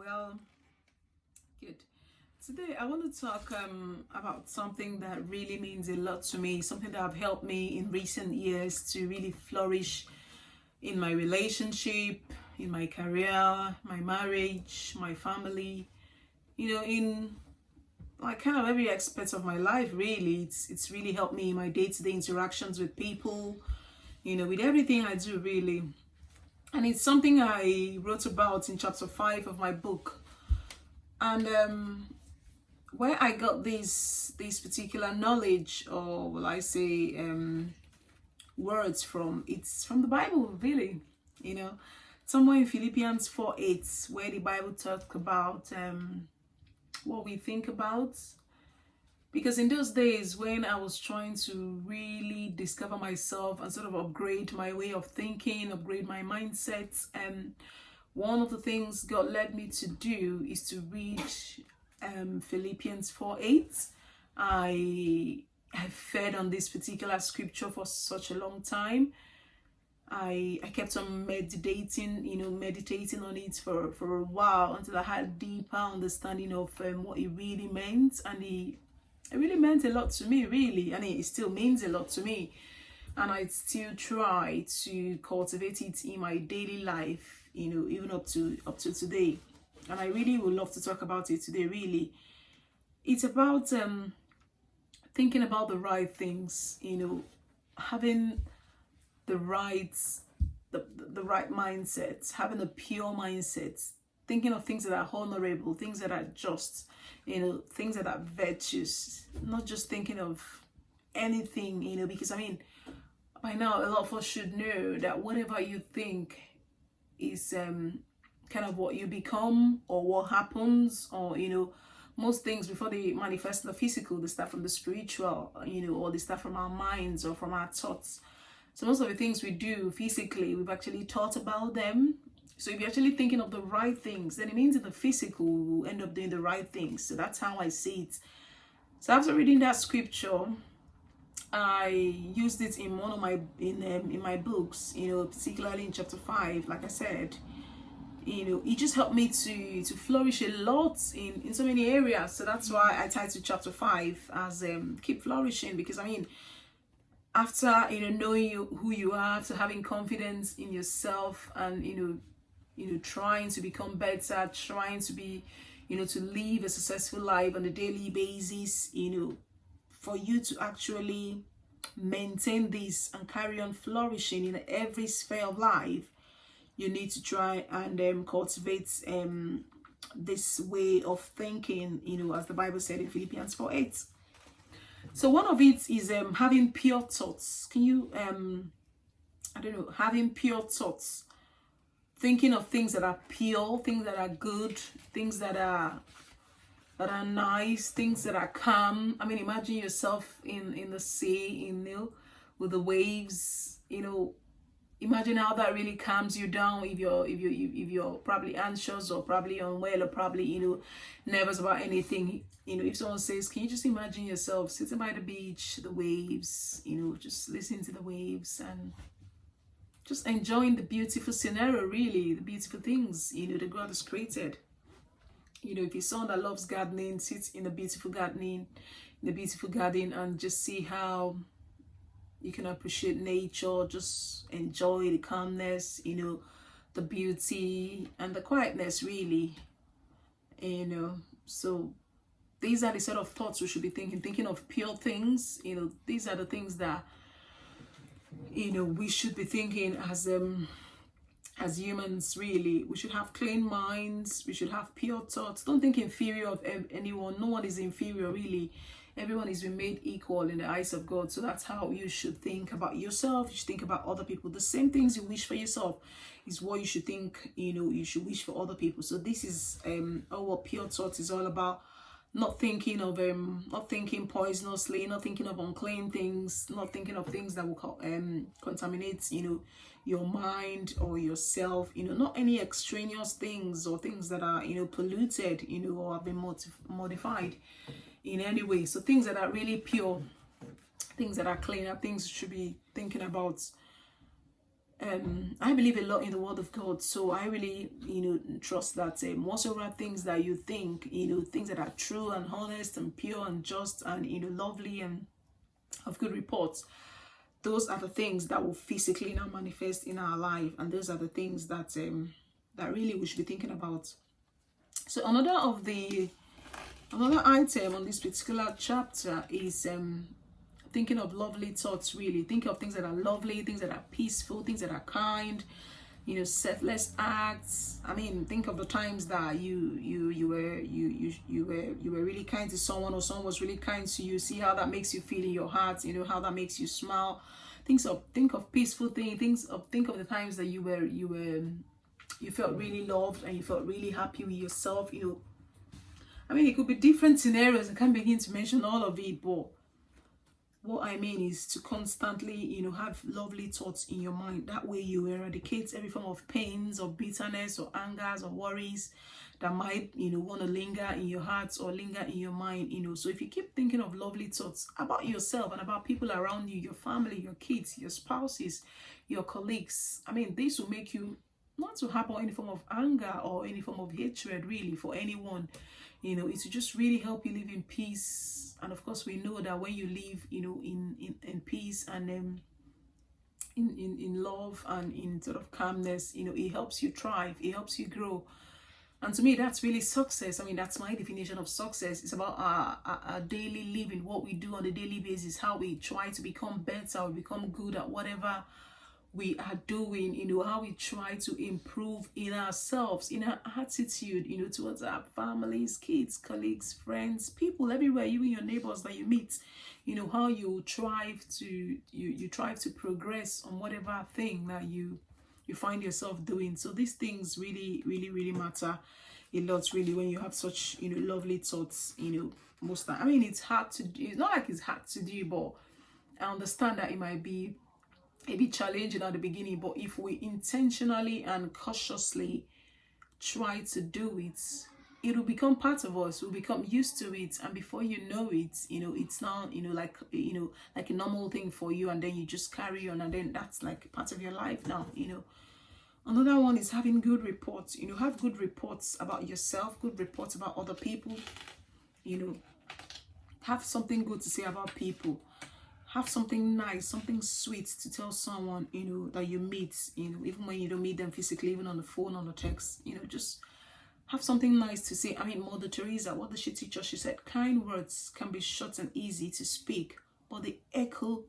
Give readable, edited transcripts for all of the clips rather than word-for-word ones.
Well, good. Today I want to talk about something that really means a lot to me, something that have helped me in recent years to really flourish in my relationship, in my career, my marriage, my family, in like kind of every aspect of my life really. It's really helped me in my day-to-day interactions with people, with everything I do really. And it's something I wrote about in chapter 5 of my book. And where I got this particular knowledge, or will I say words from, it's from the Bible really, you know somewhere in Philippians 4:8, where the Bible talks about what we think about. Because in those days when I was trying to really discover myself and sort of upgrade my way of thinking, upgrade my mindset, one of the things God led me to do is to read Philippians 4:8. I fed on this particular scripture for such a long time. I kept on meditating on it for a while until I had deeper understanding of what it really meant. And it really meant a lot to me, really, and it still means a lot to me. And I still try to cultivate it in my daily life, even up to today. And I really would love to talk about it today. Really, it's about thinking about the right things, having the right the right mindset, having a pure mindset, thinking of things that are honourable, things that are just, things that are virtuous, not just thinking of anything, because by now a lot of us should know that whatever you think is kind of what you become, or what happens, or most things before they manifest in the physical, they start from the spiritual, or they start from our minds or from our thoughts. So most of the things we do physically, we've actually thought about them. So if you're actually thinking of the right things, then it means in the physical we'll end up doing the right things. So that's how I see it. So after reading that scripture, I used it in one of my in my books, particularly in chapter 5. Like I said, it just helped me to flourish a lot in so many areas. So that's why I titled chapter 5 as keep flourishing. Because after knowing who you are, after having confidence in yourself, and trying to become better, trying to be to live a successful life on a daily basis, for you to actually maintain this and carry on flourishing in every sphere of life, you need to try and cultivate this way of thinking, as the Bible said in Philippians 4:8. So one of it is having pure thoughts. Can you having pure thoughts, thinking of things that are pure, things that are good, things that are nice, things that are calm. Imagine yourself in the sea, with the waves. Imagine how that really calms you down if you're probably anxious, or probably unwell, or probably nervous about anything. If someone says, can you just imagine yourself sitting by the beach, the waves, just listening to the waves and just enjoying the beautiful scenario, really, the beautiful things that God has created. If you're someone that loves gardening, sit in a beautiful garden, and just see how you can appreciate nature, just enjoy the calmness, the beauty and the quietness, really. So these are the sort of thoughts we should be thinking of pure things. These are the things that we should be thinking as humans, really. We should have clean minds, we should have pure thoughts. Don't think inferior of anyone. No one is inferior, really. Everyone is been made equal in the eyes of God. So that's how you should think about yourself. You should think about other people. The same things you wish for yourself is what you should think, you should wish for other people. So this is what pure thoughts is all about. Not thinking poisonously, not thinking of unclean things, not thinking of things that will contaminate your mind or yourself, not any extraneous things or things that are polluted, or have been modified in any way. So things that are really pure, things that are clean, are things you should be thinking about. I believe a lot in the word of God, so I really, trust that whatsoever things that you think, things that are true and honest and pure and just and, lovely and of good reports, those are the things that will physically now manifest in our life, and those are the things that that really we should be thinking about. So another item on this particular chapter is thinking of lovely thoughts. Really think of things that are lovely, things that are peaceful, things that are kind, selfless acts. I mean, think of the times that you were really kind to someone, or someone was really kind to you. See how that makes you feel in your heart, how that makes you smile. Think of peaceful things. Think of the times that you felt really loved and you felt really happy with yourself. I mean, it could be different scenarios. I can't begin to mention all of it, but what I mean is to constantly, have lovely thoughts in your mind. That way you eradicate every form of pains or bitterness or angers or worries that might, want to linger in your heart or linger in your mind, So if you keep thinking of lovely thoughts about yourself and about people around you, your family, your kids, your spouses, your colleagues, I mean, this will make you not to harbor any form of anger or any form of hatred really for anyone. It will just really help you live in peace. And of course, we know that when you live, in peace and in love and in sort of calmness, it helps you thrive, it helps you grow. And to me, that's really success. I mean, that's my definition of success. It's about our daily living, what we do on a daily basis, how we try to become better or become good at whatever we are doing, how we try to improve in ourselves, in our attitude, towards our families, kids, colleagues, friends, people everywhere, even your neighbors that you meet, how you strive to you strive to progress on whatever thing that you find yourself doing. So these things really, really, really matter a lot, really, when you have such, lovely thoughts, most time. I mean, it's hard to do. It's not like it's hard to do, but I understand that it might be a bit challenging at the beginning, but if we intentionally and cautiously try to do it, it will become part of us. We'll become used to it, and before you know it, it's now like like a normal thing for you, and then you just carry on, and then that's like part of your life now. Another one is having good reports. Have good reports about yourself, good reports about other people. Have something good to say about people. Have something nice, something sweet to tell someone, that you meet, even when you don't meet them physically, even on the phone, on the text, just have something nice to say. I mean, Mother Teresa, what did she teach us? She said, kind words can be short and easy to speak, but they echo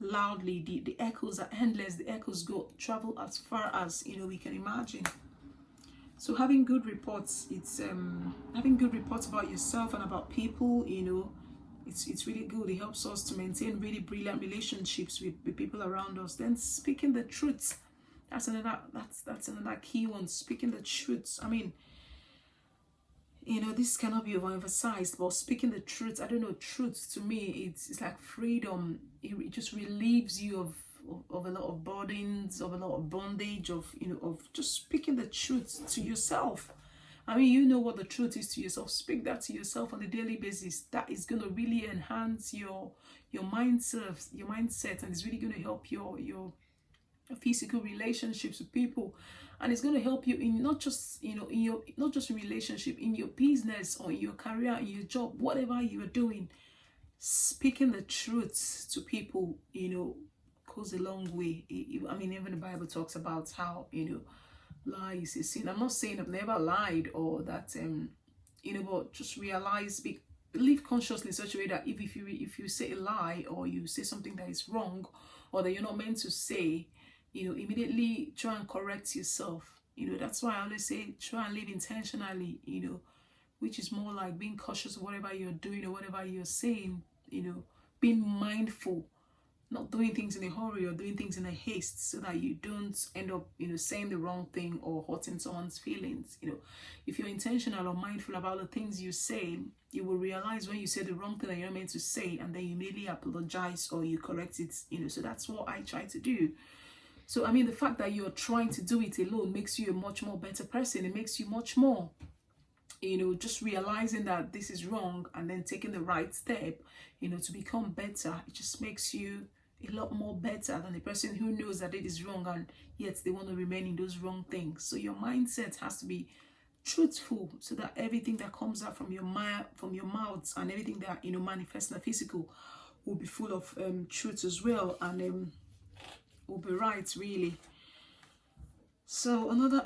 loudly. The echoes are endless. The echoes travel as far as, we can imagine. So having good reports, it's having good reports about yourself and about people, it's really good. It helps us to maintain really brilliant relationships with people around us. Then speaking the truth, that's another key one. Speaking the truth. I mean, this cannot be overemphasized, but speaking the truth, I don't know, truth to me, it's like freedom. It just relieves you of a lot of burdens, of a lot of bondage, of just speaking the truth to yourself. I mean, what the truth is to yourself. Speak that to yourself on a daily basis. That is going to really enhance your mindset, and it's really going to help your physical relationships with people, and it's going to help you in not just not just in relationship, in your business or in your career, in your job, whatever you are doing. Speaking the truth to people, goes a long way. I mean, even the Bible talks about how lies is sin. I'm not saying I've never lied or that but just live consciously in such a way that if you say a lie or you say something that is wrong or that you're not meant to say, immediately try and correct yourself. That's why I always say try and live intentionally, which is more like being cautious of whatever you're doing or whatever you're saying, being mindful, not doing things in a hurry or doing things in a haste, so that you don't end up saying the wrong thing or hurting someone's feelings. If you're intentional or mindful about the things you say, you will realize when you say the wrong thing that you're meant to say, and then you immediately apologize or you correct it. So that's what I try to do. So I mean, the fact that you're trying to do it alone makes you a much more better person. It makes you much more just realizing that this is wrong and then taking the right step to become better. It just makes you a lot more better than the person who knows that it is wrong and yet they want to remain in those wrong things. So your mindset has to be truthful, so that everything that comes out from your mouth and everything that manifests in the physical will be full of truth as well, and will be right, really. So another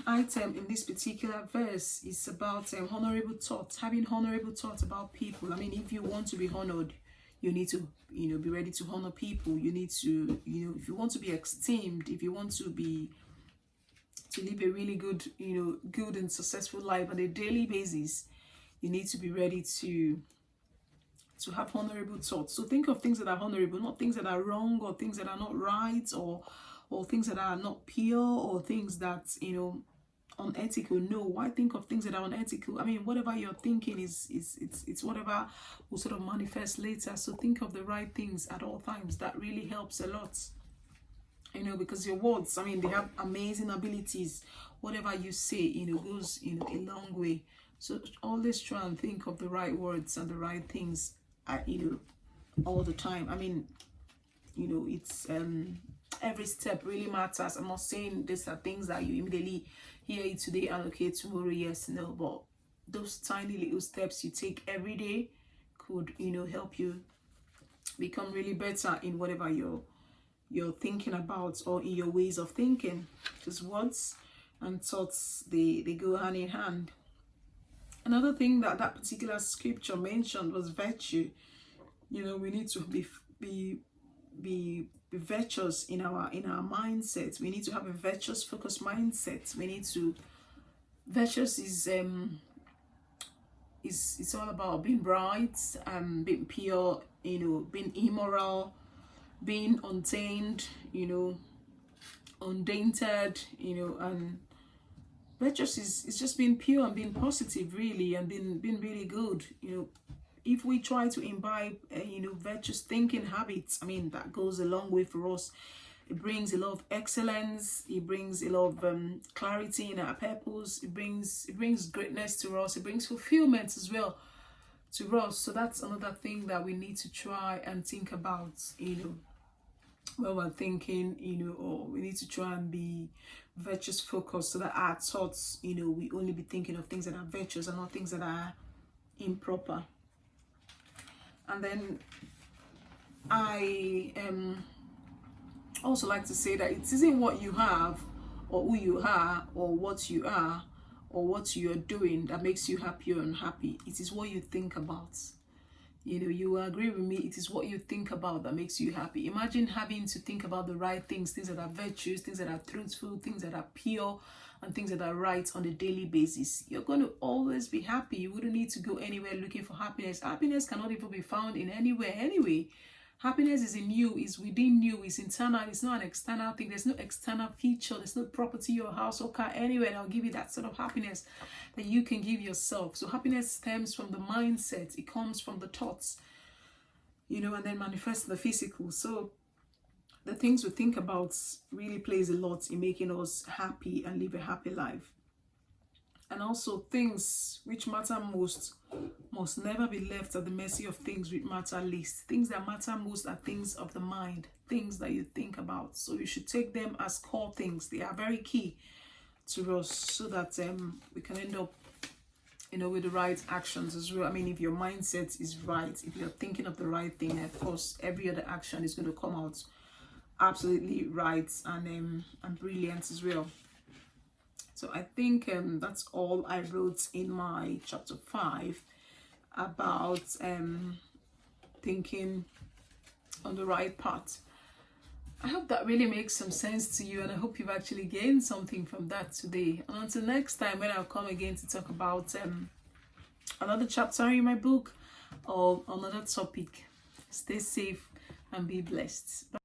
item in this particular verse is about honorable thoughts, having honorable thoughts about people. I mean, if you want to be honored, you need to be ready to honor people. You need to if you want to be esteemed, if you want to live a really good good and successful life on a daily basis, you need to be ready to have honorable thoughts. So think of things that are honorable, not things that are wrong or things that are not right, or things that are not pure, or things that unethical. No, why think of things that are unethical? I mean, whatever you're thinking it's whatever will sort of manifest later. So think of the right things at all times. That really helps a lot, because your words, I mean, they have amazing abilities. Whatever you say goes a long way. So always try and think of the right words and the right things all the time. I mean, it's every step really matters. I'm not saying these are things that you immediately hear it today and okay, tomorrow, yes, no, but those tiny little steps you take every day could help you become really better in whatever you're thinking about, or in your ways of thinking, because words and thoughts, they go hand in hand. Another thing that particular scripture mentioned was virtue. We need to be virtuous in our mindset. We need to have a virtuous focused mindset. Virtuous is it's all about being bright, being pure, being immoral, being untainted, undainted, and virtuous is just being pure and being positive, really, and being really good. If we try to imbibe virtuous thinking habits, I mean, that goes a long way for us. It brings a lot of excellence. It brings a lot of clarity in our purpose. It brings greatness to us. It brings fulfillment as well to us. So that's another thing that we need to try and think about, when we're thinking, or we need to try and be virtuous focused, so that our thoughts, we only be thinking of things that are virtuous and not things that are improper. And then I also like to say that it isn't what you have, or who you are, or what you are, or what you're doing that makes you happy or unhappy. It is what you think about. You agree with me, it is what you think about that makes you happy. Imagine having to think about the right things that are virtuous, things that are truthful, things that are pure, and things that are right on a daily basis. You're going to always be happy. You wouldn't need to go anywhere looking for happiness. Happiness cannot even be found in anywhere anyway. Happiness is in you, is within you, is internal. It's not an external thing. There's no external feature. There's no property or house or car anywhere that'll give you that sort of happiness that you can give yourself. So happiness stems from the mindset. It comes from the thoughts, and then manifests in the physical. So the things we think about really plays a lot in making us happy and live a happy life. And also, things which matter most must never be left at the mercy of things which matter least. Things that matter most are things of the mind, things that you think about. So you should take them as core things. They are very key to us, so that we can end up with the right actions as well. I mean, if your mindset is right, if you're thinking of the right thing, of course every other action is going to come out absolutely right and brilliant as well. So I think that's all I wrote in my chapter 5 about thinking on the right path. I hope that really makes some sense to you, and I hope you've actually gained something from that today. And until next time, when I'll come again to talk about another chapter in my book or another topic, stay safe and be blessed. Bye.